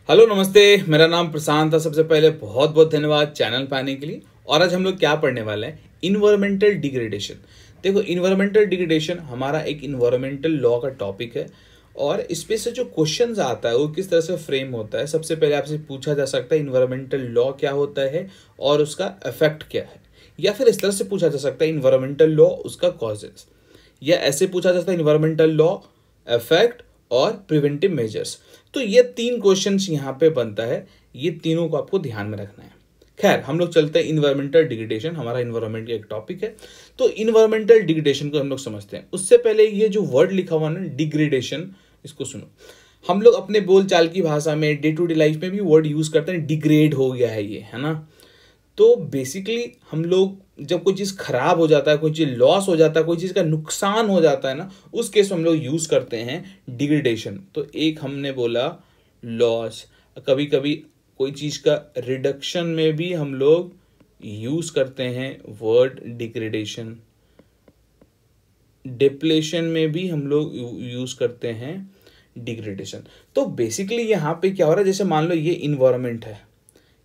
Hello नमस्ते। मेरा नाम प्रशांत था। सबसे पहले बहुत बहुत धन्यवाद चैनल पे आने के लिए। और आज हम लोग क्या पढ़ने वाले हैं, इन्वायरमेंटल डिग्रेडेशन। देखो, इन्वायरमेंटल डिग्रेडेशन हमारा एक इन्वायरमेंटल लॉ का टॉपिक है और इस पे से जो क्वेश्चंस आता है वो किस तरह से फ्रेम होता है। सबसे पहले आपसे पूछा जा सकता है इन्वायरमेंटल लॉ क्या होता है और उसका इफेक्ट क्या है, या फिर इस तरह से पूछा जा सकता है इन्वायरमेंटल लॉ उसका कॉजेज, या ऐसे पूछा जा सकता है इन्वायरमेंटल लॉ, इफेक्ट और प्रिवेंटिव मेजर्स। तो ये तीन क्वेश्चंस यहाँ पे बनता है, ये तीनों को आपको ध्यान में रखना है। खैर, हम लोग चलते हैं इन्वायरमेंटल डिग्रेडेशन, हमारा इन्वायरमेंट का एक टॉपिक है। तो इन्वायरमेंटल डिग्रेडेशन को हम लोग समझते हैं। उससे पहले ये जो वर्ड लिखा हुआ ना डिग्रेडेशन, इसको सुनो। हम लोग अपने बोलचाल की भाषा में डे टू डे लाइफ में भी वर्ड यूज करते हैं, डिग्रेड हो गया है ये, है ना। तो बेसिकली हम लोग जब कोई चीज़ खराब हो जाता है, कोई चीज़ लॉस हो जाता है, कोई चीज़ का नुकसान हो जाता है ना, उस केस में हम लोग यूज़ करते हैं डिग्रेडेशन। तो एक हमने बोला लॉस, कभी कभी कोई चीज़ का रिडक्शन में भी हम लोग यूज़ करते हैं वर्ड डिग्रेडेशन, डिप्लेशन में भी हम लोग यूज़ करते हैं डिग्रेडेशन। तो बेसिकली यहाँ पे क्या हो रहा है, जैसे मान लो ये इन्वायरमेंट है,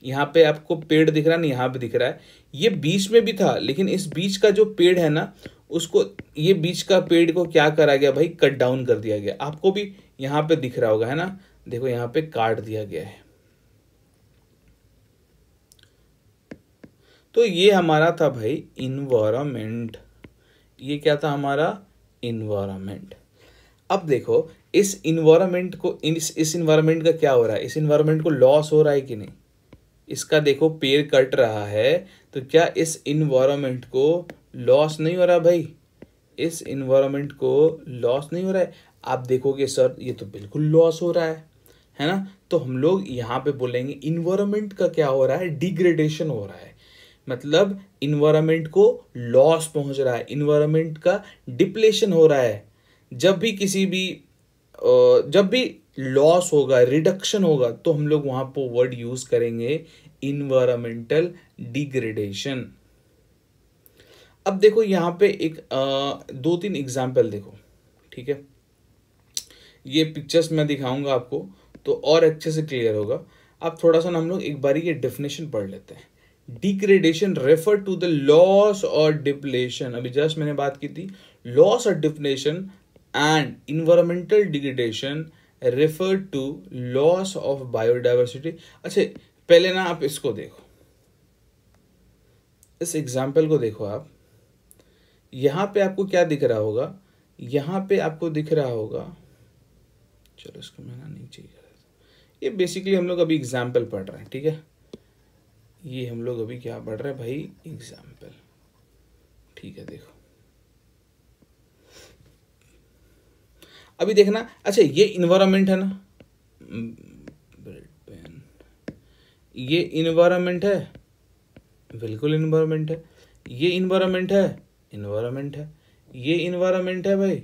यहाँ पे आपको पेड़ दिख रहा है ना, यहाँ पे दिख रहा है, ये बीच में भी था, लेकिन इस बीच का जो पेड़ है ना, उसको, ये बीच का पेड़ को क्या करा गया भाई, कट डाउन कर दिया गया। आपको भी यहाँ पे दिख रहा होगा, है ना, देखो यहाँ पे काट दिया गया है। तो ये हमारा था भाई इन्वायरमेंट, ये क्या था हमारा इन्वायरमेंट। अब देखो इस इन्वायरमेंट को, इस इन्वायरमेंट का क्या हो रहा है, इस इन्वायरमेंट को लॉस हो रहा है कि नहीं। इसका देखो पेड़ कट रहा है, तो क्या इस इन्वायरमेंट को लॉस नहीं हो रहा भाई, इस इन्वायरमेंट को लॉस नहीं हो रहा है। आप देखोगे सर ये तो बिल्कुल लॉस हो रहा है ना। तो हम लोग यहाँ पे बोलेंगे इन्वायरमेंट का क्या हो रहा है, डिग्रेडेशन हो रहा है। मतलब इन्वायरमेंट को लॉस पहुंच रहा है, इन्वायरमेंट का डिप्लेशन हो रहा है। जब भी किसी भी जब भी लॉस होगा, रिडक्शन होगा, तो हम लोग वहां पर वर्ड यूज करेंगे इन्वायरमेंटल डिग्रेडेशन। अब देखो यहां पे एक दो तीन एग्जाम्पल देखो, ठीक है। ये पिक्चर्स मैं दिखाऊंगा आपको तो और अच्छे से क्लियर होगा। अब थोड़ा सा ना हम लोग एक बारी ये डेफिनेशन पढ़ लेते हैं। Degradation refer to the loss और डिप्लेशन, अभी जस्ट मैंने बात की थी, लॉस और depletion and environmental degradation refer to loss of biodiversity. अच्छा, पहले ना आप इसको देखो, इस एग्जाम्पल को देखो आप। यहां पे आपको क्या दिख रहा होगा, यहां पे आपको दिख रहा होगा, चलो इसको मैं ना नीचे ही कर देता हूं। ये बेसिकली हम लोग अभी एग्जाम्पल पढ़ रहे हैं, ठीक है। ये हम लोग अभी क्या पढ़ रहे हैं भाई, एग्जाम्पल, ठीक है। देखो अभी देखना, अच्छा ये इन्वायरमेंट है ना, पेन, ये इन्वायरमेंट है, बिल्कुल इन्वायरमेंट है। ये इन्वायरमेंट है, इन्वायरमेंट है। ये इन्वायरमेंट है भाई,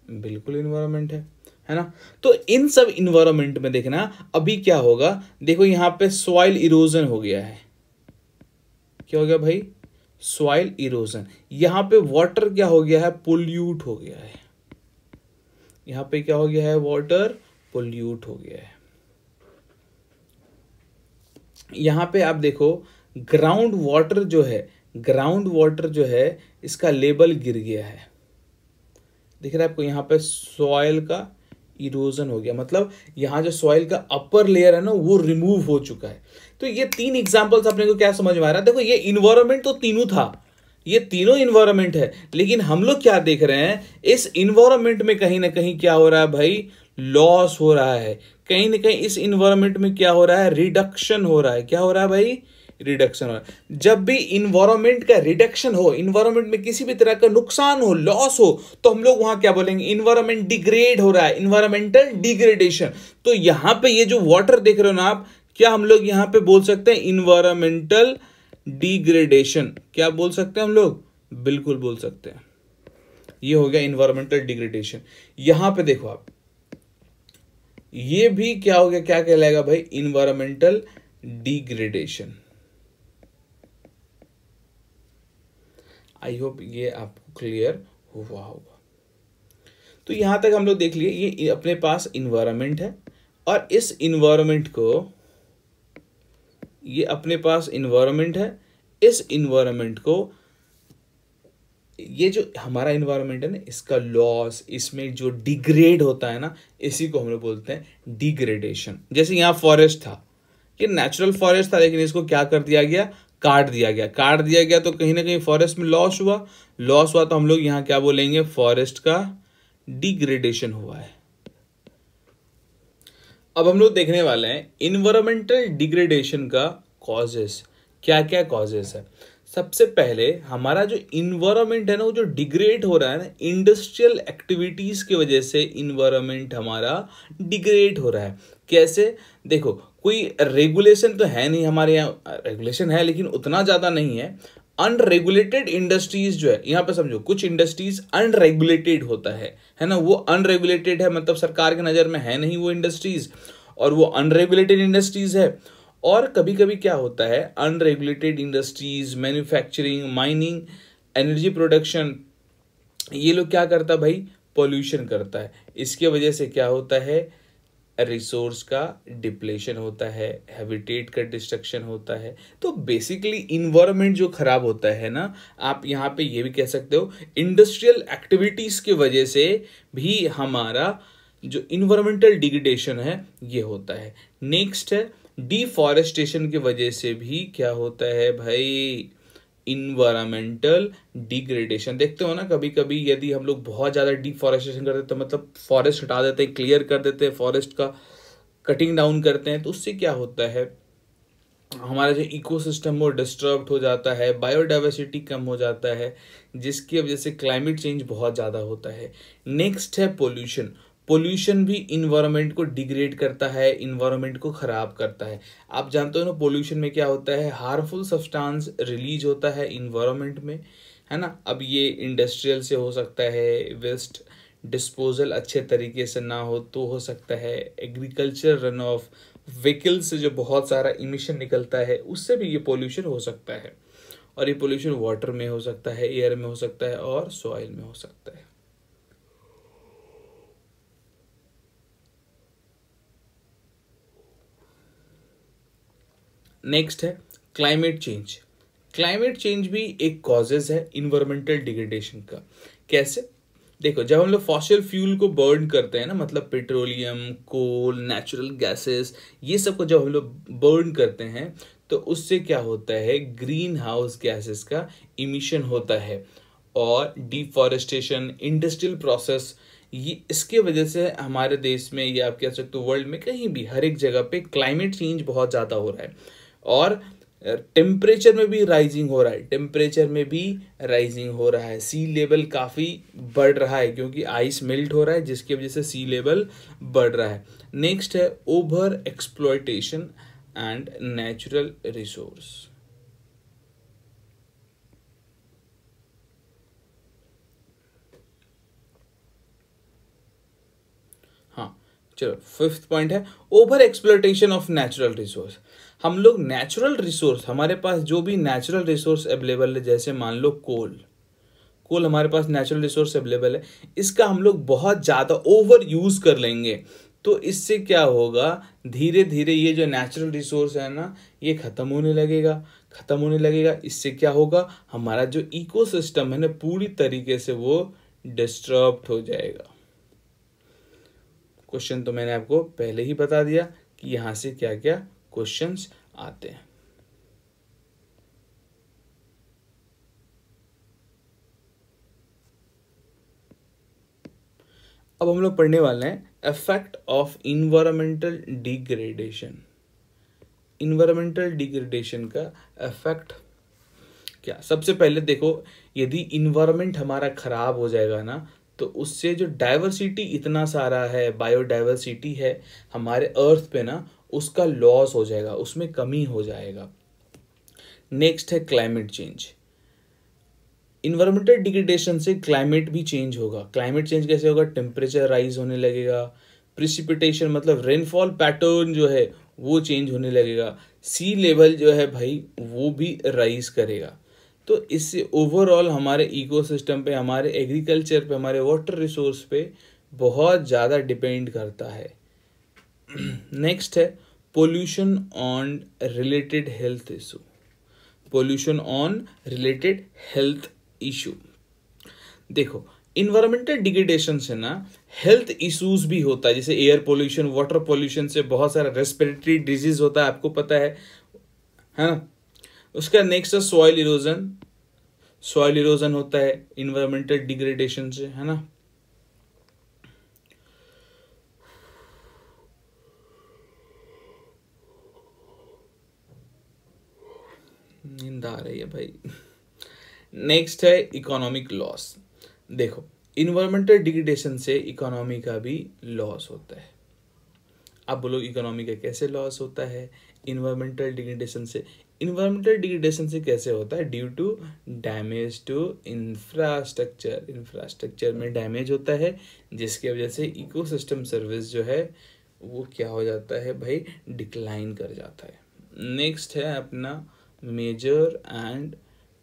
बिल्कुल इन्वायरमेंट है ना। तो इन सब इन्वायरमेंट में देखना अभी क्या होगा, देखो यहां पे सॉइल इरोजन हो गया है। क्या हो गया भाई, सॉइल इरोजन। यहां पे वाटर क्या हो गया है, पोल्यूट हो गया है। यहां पे क्या हो गया है, वाटर पोल्यूट हो गया है। यहां पे आप देखो ग्राउंड वाटर जो है, ग्राउंड वाटर जो है इसका लेवल गिर गया है। दिख रहा है आपको, यहाँ पे सॉइल का इरोजन हो गया, मतलब यहाँ जो सॉइल का अपर लेयर है ना वो रिमूव हो चुका है। तो ये तीन एग्जांपल्स अपने को क्या समझ में आ रहा है, देखो ये इन्वायरमेंट तो तीनों था, ये तीनों इन्वायरमेंट है, लेकिन हम लोग क्या देख रहे हैं, इस इन्वायरमेंट में कहीं ना कहीं क्या हो रहा है भाई, लॉस हो रहा है। कहीं ना कहीं इस इन्वायरमेंट में क्या हो रहा है, रिडक्शन हो रहा है। क्या हो रहा है भाई, रिडक्शन हो रहा है। जब भी इन्वायरमेंट का रिडक्शन हो, इन्वायरमेंट में किसी भी तरह का नुकसान हो, लॉस हो, तो हम लोग वहां क्या बोलेंगे, इन्वायरमेंट डिग्रेड हो रहा है, इन्वायरमेंटल डिग्रेडेशन। तो यहां पे ये जो वाटर देख रहे हो ना आप, क्या हम लोग यहां पे बोल सकते हैं इन्वायरमेंटल डिग्रेडेशन। क्या बोल सकते हैं हम लोग, बिल्कुल बोल सकते हैं। ये हो गया इन्वायरमेंटल डिग्रेडेशन। यहां पे देखो आप, ये भी क्या हो गया, क्या कहलाएगा भाई, इन्वायरमेंटल डिग्रेडेशन। आई होप ये आपको क्लियर हुआ होगा। तो यहां तक हम लोग देख लिए, ये अपने पास इन्वायरमेंट है और इस इन्वायरमेंट को, ये अपने पास इन्वायरमेंट है, इस इन्वायरमेंट को, ये जो हमारा इन्वायरमेंट है ना, इसका लॉस, इसमें जो डिग्रेड होता है ना, इसी को हम लोग बोलते हैं डिग्रेडेशन। जैसे यहाँ फॉरेस्ट था, ये नेचुरल फॉरेस्ट था, लेकिन इसको क्या कर दिया गया, काट दिया गया। काट दिया गया तो कहीं ना कहीं फॉरेस्ट में लॉस हुआ। लॉस हुआ तो हम लोग यहाँ क्या बोलेंगे, फॉरेस्ट का डिग्रेडेशन हुआ है। अब हम लोग देखने वाले हैं इन्वायरमेंटल डिग्रेडेशन का कॉजेस, क्या क्या कॉजेस है। सबसे पहले हमारा जो इन्वायरमेंट है ना, वो जो डिग्रेड हो रहा है ना, इंडस्ट्रियल एक्टिविटीज की वजह से इन्वायरमेंट हमारा डिग्रेड हो रहा है। कैसे, देखो कोई रेगुलेशन तो है नहीं हमारे यहाँ, रेगुलेशन है लेकिन उतना ज़्यादा नहीं है। अनरेगुलेटेड इंडस्ट्रीज जो है, यहाँ पे समझो कुछ इंडस्ट्रीज अनरेगुलेटेड होता है ना, वो अनरेगुलेटेड है, मतलब सरकार की नज़र में है नहीं वो इंडस्ट्रीज, और वो अनरेगुलेटेड इंडस्ट्रीज है। और कभी कभी क्या होता है, unregulated industries, manufacturing, mining, energy production, ये लोग क्या करता है भाई, पोल्यूशन करता है। इसके वजह से क्या होता है, रिसोर्स का डिप्लेशन होता है, हैबिटेट का डिस्ट्रक्शन होता है। तो बेसिकली इन्वायरमेंट जो खराब होता है ना, आप यहाँ पे ये भी कह सकते हो इंडस्ट्रियल एक्टिविटीज की वजह से भी हमारा जो इन्वायरमेंटल डिग्रेडेशन है ये होता है। नेक्स्ट है डिफॉरेस्टेशन की वजह से भी क्या होता है भाई, इन्वायरमेंटल डिग्रेडेशन। देखते हो ना, कभी कभी यदि हम लोग बहुत ज़्यादा डिफॉरेस्टेशन करते हैं, तो मतलब फॉरेस्ट हटा देते हैं, क्लियर कर देते हैं, फॉरेस्ट का कटिंग डाउन करते हैं, तो उससे क्या होता है, हमारा जो इकोसिस्टम वो डिस्टर्ब हो जाता है, बायोडाइवर्सिटी कम हो जाता है, जिसकी वजह से क्लाइमेट चेंज बहुत ज़्यादा होता है। नेक्स्ट है पोल्यूशन। पोल्यूशन भी इन्वायरमेंट को डिग्रेड करता है, इन्वायरमेंट को ख़राब करता है। आप जानते हो ना, पोल्यूशन में क्या होता है, हार्मफुल सब्सटेंस रिलीज होता है इन्वायरमेंट में, है ना। अब ये इंडस्ट्रियल से हो सकता है, वेस्ट डिस्पोजल अच्छे तरीके से ना हो तो हो सकता है, एग्रीकल्चर रन ऑफ, व्हीकल से जो बहुत सारा इमिशन निकलता है उससे भी ये पोल्यूशन हो सकता है। और ये पोल्यूशन वाटर में हो सकता है, एयर में हो सकता है, और सॉइल में हो सकता है। नेक्स्ट है क्लाइमेट चेंज। क्लाइमेट चेंज भी एक कॉजेज है इन्वायरमेंटल डिग्रेडेशन का। कैसे, देखो जब हम लोग फॉसिल फ्यूल को बर्न करते हैं ना, मतलब पेट्रोलियम, कोल, नेचुरल गैसेस, ये सब को जब हम लोग बर्न करते हैं तो उससे क्या होता है, ग्रीन हाउस गैसेस का इमिशन होता है। और डिफॉरेस्टेशन, इंडस्ट्रियल प्रोसेस, ये इसके वजह से हमारे देश में, या आप कह सकते हो वर्ल्ड में कहीं भी, हर एक जगह पे क्लाइमेट चेंज बहुत ज़्यादा हो रहा है। और टेम्परेचर में भी राइजिंग हो रहा है, टेम्परेचर में भी राइजिंग हो रहा है, सी लेवल काफ़ी बढ़ रहा है, क्योंकि आइस मेल्ट हो रहा है, जिसकी वजह से सी लेवल बढ़ रहा है। नेक्स्ट है over exploitation and natural resource. हाँ, चलो फिफ्थ पॉइंट है over exploitation of natural resource. हम लोग नेचुरल रिसोर्स, हमारे पास जो भी नेचुरल रिसोर्स अवेलेबल है, जैसे मान लो कोल, कोल हमारे पास नेचुरल रिसोर्स अवेलेबल है, इसका हम लोग बहुत ज़्यादा ओवर यूज़ कर लेंगे, तो इससे क्या होगा, धीरे धीरे ये जो नेचुरल रिसोर्स है ना, ये ख़त्म होने लगेगा, ख़त्म होने लगेगा। इससे क्या होगा, हमारा जो इकोसिस्टम है ना, पूरी तरीके से वो डिस्टर्ब हो जाएगा। क्वेश्चन तो मैंने आपको पहले ही बता दिया कि यहाँ से क्या क्या क्वेश्चंस आते हैं। अब हम लोग पढ़ने वाले हैं effect of environmental degradation. Environmental degradation का इफेक्ट क्या, सबसे पहले देखो, यदि इन्वायरमेंट हमारा खराब हो जाएगा ना, तो उससे जो डाइवर्सिटी इतना सारा है, बायोडाइवर्सिटी है हमारे अर्थ पे ना, उसका लॉस हो जाएगा, उसमें कमी हो जाएगा। नेक्स्ट है क्लाइमेट चेंज। इन्वायरमेंटल डिग्रेडेशन से क्लाइमेट भी चेंज होगा। क्लाइमेट चेंज कैसे होगा, टेम्परेचर राइज होने लगेगा, प्रिसिपिटेशन मतलब रेनफॉल पैटर्न जो है वो चेंज होने लगेगा, सी लेवल जो है भाई वो भी राइज करेगा। तो इससे ओवरऑल हमारे इकोसिस्टम पे, हमारे एग्रीकल्चर पे, हमारे वाटर रिसोर्स पे बहुत ज़्यादा डिपेंड करता है। नेक्स्ट है pollution on related health issue, pollution on related health issue. देखो इन्वायरमेंटल डिग्रेडेशन से ना हेल्थ इश्यूज भी होता है, जैसे एयर पोल्यूशन, वाटर पोल्यूशन से बहुत सारा रेस्पिरेटरी डिजीज होता है, आपको पता है ना। उसका नेक्स्ट है सॉइल इरोजन, सॉइल इरोजन होता है इन्वायरमेंटल डिग्रेडेशन से, है ना। नींद आ रही है भाई। नेक्स्ट है इकोनॉमिक लॉस। देखो इन्वायरमेंटल डिग्रेडेशन से इकोनॉमी का भी लॉस होता है। आप बोलो इकोनॉमी का कैसे लॉस होता है? इन्वायरमेंटल डिग्रेडेशन से, इन्वायरमेंटल डिग्रेडेशन से कैसे होता है? Due to damage to infrastructure, infrastructure में डैमेज होता है जिसकी वजह से इकोसिस्टम सर्विस जो है वो क्या हो जाता है भाई, डिक्लाइन कर जाता है। नेक्स्ट है अपना major and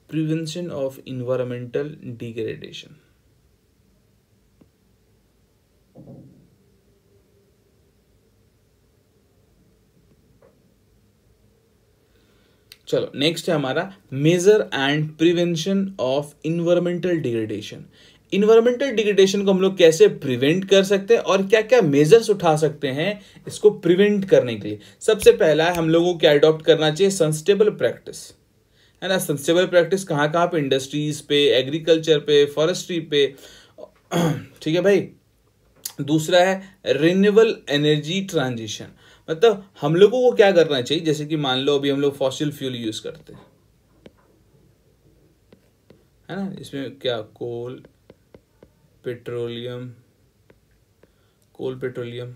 prevention of environmental degradation. चलो नेक्स्ट है हमारा major and prevention of environmental degradation. Environmental degradation को हम लोग कैसे प्रिवेंट कर सकते हैं और क्या क्या मेजर्स उठा सकते हैं इसको प्रिवेंट करने के लिए। सबसे पहला है हम लोगों को क्या अडॉप्ट करना चाहिए, सस्टेनेबल प्रैक्टिस, है ना। सस्टेनेबल प्रैक्टिस कहाँ कहाँ पे, इंडस्ट्रीज पे, एग्रीकल्चर पे, फॉरेस्ट्री पे, ठीक है भाई। दूसरा है रिन्यूएबल एनर्जी ट्रांजिशन, मतलब हम लोगों को क्या करना चाहिए, जैसे कि मान लो अभी हम लोग फॉसिल फ्यूल यूज करते हैं, है ना। इसमें क्या कोल, पेट्रोलियम, कोल पेट्रोलियम।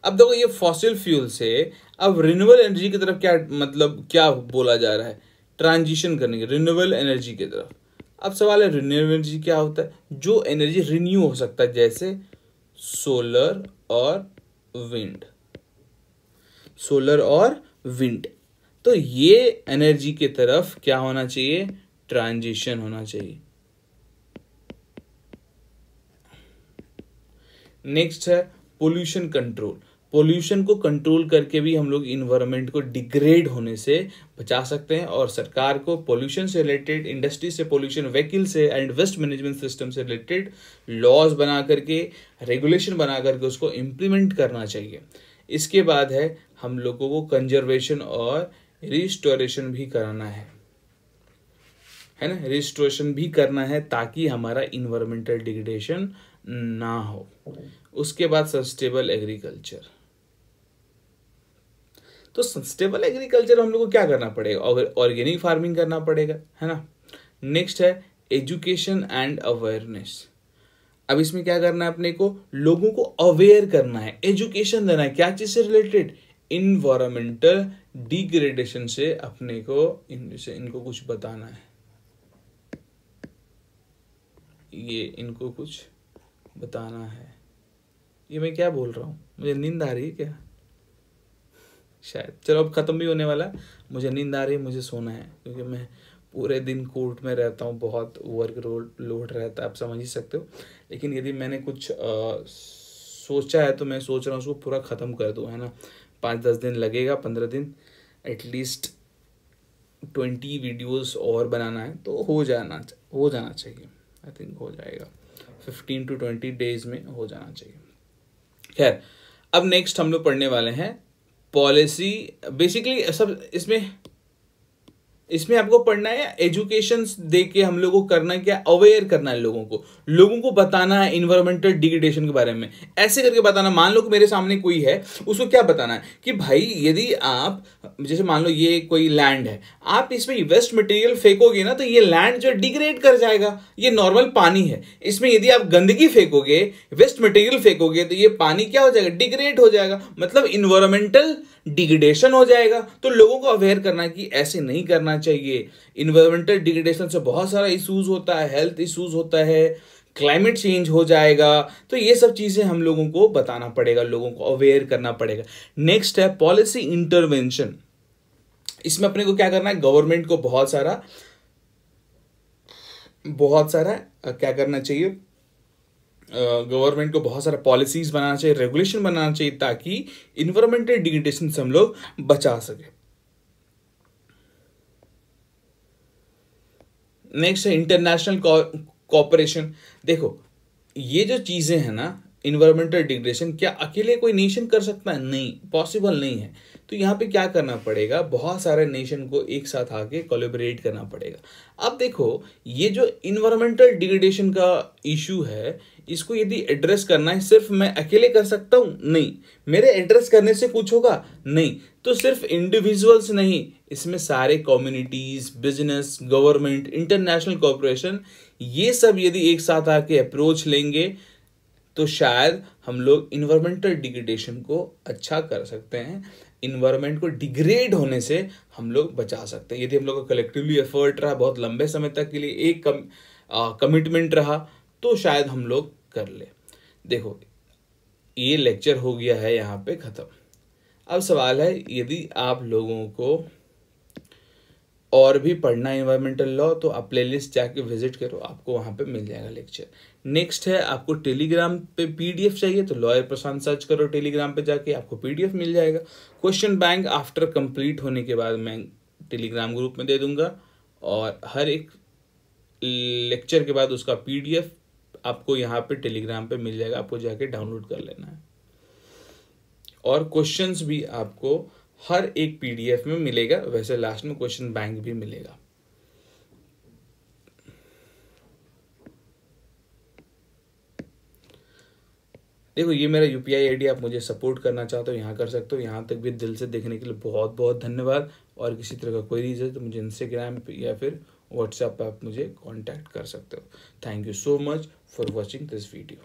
अब देखो ये फॉसिल फ्यूल से अब रिन्यूएबल एनर्जी की तरफ क्या मतलब क्या बोला जा रहा है, ट्रांजिशन करने की रिन्यूएबल एनर्जी की तरफ। अब सवाल है रिन्यूएबल एनर्जी क्या होता है, जो एनर्जी रिन्यू हो सकता है, जैसे सोलर और विंड, सोलर और विंड। तो ये एनर्जी की तरफ क्या होना चाहिए, ट्रांजिशन होना चाहिए। नेक्स्ट है पोल्यूशन कंट्रोल। पोल्यूशन को कंट्रोल करके भी हम लोग इन्वायरमेंट को डिग्रेड होने से बचा सकते हैं, और सरकार को पोल्यूशन से रिलेटेड, इंडस्ट्री से पोल्यूशन, व्हीकल से एंड वेस्ट मैनेजमेंट सिस्टम से रिलेटेड लॉज बना करके, रेगुलेशन बना करके उसको इम्प्लीमेंट करना चाहिए। इसके बाद है हम लोगों को कंजर्वेशन और रिस्टोरेशन भी कराना है ना, रिस्टोरेशन भी करना है ताकि हमारा इन्वायरमेंटल डिग्रेडेशन ना हो। उसके बाद सस्टेनेबल एग्रीकल्चर। तो सस्टेनेबल एग्रीकल्चर हम लोग को क्या करना पड़ेगा, ऑर्गेनिक फार्मिंग करना पड़ेगा, है ना। नेक्स्ट है एजुकेशन एंड अवेयरनेस। अब इसमें क्या करना है, अपने को लोगों को अवेयर करना है, एजुकेशन देना है, क्या चीज से रिलेटेड, इन्वायरमेंटल डिग्रेडेशन से अपने को इनको कुछ बताना है, ये इनको कुछ बताना है। ये मैं क्या बोल रहा हूँ, मुझे नींद आ रही है क्या शायद। चलो अब खत्म भी होने वाला है, मुझे नींद आ रही है, मुझे सोना है, क्योंकि मैं पूरे दिन कोर्ट में रहता हूँ, बहुत वर्क लोड रहता है, आप समझ ही सकते हो। लेकिन यदि मैंने कुछ सोचा है तो मैं सोच रहा हूँ उसको पूरा ख़त्म कर दूँ, है ना। 5-10 दिन लगेगा, 15 दिन, एटलीस्ट 20 वीडियोस और बनाना है, तो हो जाना चाहिए। आई थिंक हो जाएगा, 15 to 20 डेज में हो जाना चाहिए। खैर अब नेक्स्ट हम लोग पढ़ने वाले हैं पॉलिसी। बेसिकली सब इसमें आपको पढ़ना है, एजुकेशन दे के हम लोगों को करना है क्या, अवेयर करना है लोगों को बताना है इन्वायरमेंटल डिग्रेडेशन के बारे में। ऐसे करके बताना, मान लो कि मेरे सामने कोई है, उसको क्या बताना है कि भाई यदि आप, जैसे मान लो ये कोई लैंड है, आप इसमें वेस्ट मटेरियल फेंकोगे ना तो ये लैंड जो डिग्रेड कर जाएगा। ये नॉर्मल पानी है, इसमें यदि आप गंदगी फेंकोगे, वेस्ट मटेरियल फेंकोगे, तो ये पानी क्या हो जाएगा, डिग्रेड हो जाएगा, मतलब इन्वायरमेंटल डिग्रेडेशन हो जाएगा। तो लोगों को अवेयर करना कि ऐसे नहीं करना चाहिए। इन्वायरमेंटल डिग्रेडेशन से बहुत सारा इश्यूज होता है, हेल्थ इश्यूज होता है, क्लाइमेट चेंज हो जाएगा। तो ये सब चीजें हम लोगों को बताना पड़ेगा, लोगों को अवेयर करना पड़ेगा। नेक्स्ट है पॉलिसी इंटरवेंशन। इसमें अपने को क्या करना है, गवर्नमेंट को बहुत सारा क्या करना चाहिए, गवर्नमेंट को बहुत सारा पॉलिसीज बनाना चाहिए, रेगुलेशन बनाना चाहिए, ताकि इन्वायरमेंटल डिग्रेडेशन से हम लोग बचा सके। नेक्स्ट है इंटरनेशनल कोऑपरेशन। देखो, ये जो चीजें हैं ना, इन्वायरमेंटल डिग्रेडेशन, क्या अकेले कोई नेशन कर सकता है? नहीं, पॉसिबल नहीं है। तो यहाँ पे क्या करना पड़ेगा, बहुत सारे नेशन को एक साथ आके कोलैबोरेट करना पड़ेगा। अब देखो, ये जो इन्वायरमेंटल डिग्रेडेशन का इशू है, इसको यदि एड्रेस करना है, सिर्फ मैं अकेले कर सकता हूँ? नहीं। मेरे एड्रेस करने से कुछ होगा? नहीं। तो सिर्फ इंडिविजुअल्स नहीं, इसमें सारे communities, business, government, international corporation, ये सब यदि एक साथ आके अप्रोच लेंगे तो शायद हम लोग इन्वायरमेंटल डिग्रेडेशन को अच्छा कर सकते हैं। इन्वायरमेंट को डिग्रेड होने से हम लोग बचा सकते हैं, यदि हम लोग का कलेक्टिवली एफर्ट रहा, बहुत लंबे समय तक के लिए एक कमिटमेंट रहा, तो शायद हम लोग कर ले। देखो, ये लेक्चर हो गया है यहाँ पे ख़त्म। अब सवाल है, यदि आप लोगों को और भी पढ़ना है इन्वायरमेंटल लॉ, तो आप प्लेलिस्ट जाके विजिट करो, आपको वहाँ पे मिल जाएगा लेक्चर। नेक्स्ट है, आपको टेलीग्राम पे पीडीएफ चाहिए तो लॉयर प्रशांत सर्च करो टेलीग्राम पे जाके, आपको पीडीएफ मिल जाएगा। क्वेश्चन बैंक आफ्टर कंप्लीट होने के बाद मैं टेलीग्राम ग्रुप में दे दूंगा, और हर एक लेक्चर के बाद उसका पीडीएफ आपको यहाँ पे टेलीग्राम पे मिल जाएगा, आपको जाके डाउनलोड कर लेना है। और क्वेश्चंस भी आपको हर एक पीडीएफ में मिलेगा, वैसे लास्ट में क्वेश्चन बैंक भी मिलेगा। देखो, ये मेरा यूपीआई आईडी, आप मुझे सपोर्ट करना चाहते हो यहाँ कर सकते हो। यहाँ तक भी दिल से देखने के लिए बहुत बहुत धन्यवाद। और किसी तरह का कोई रीज़न तो मुझे इंस्टाग्राम पे या फिर व्हाट्सएप पे आप मुझे कांटेक्ट कर सकते हो। Thank you so much for watching this video.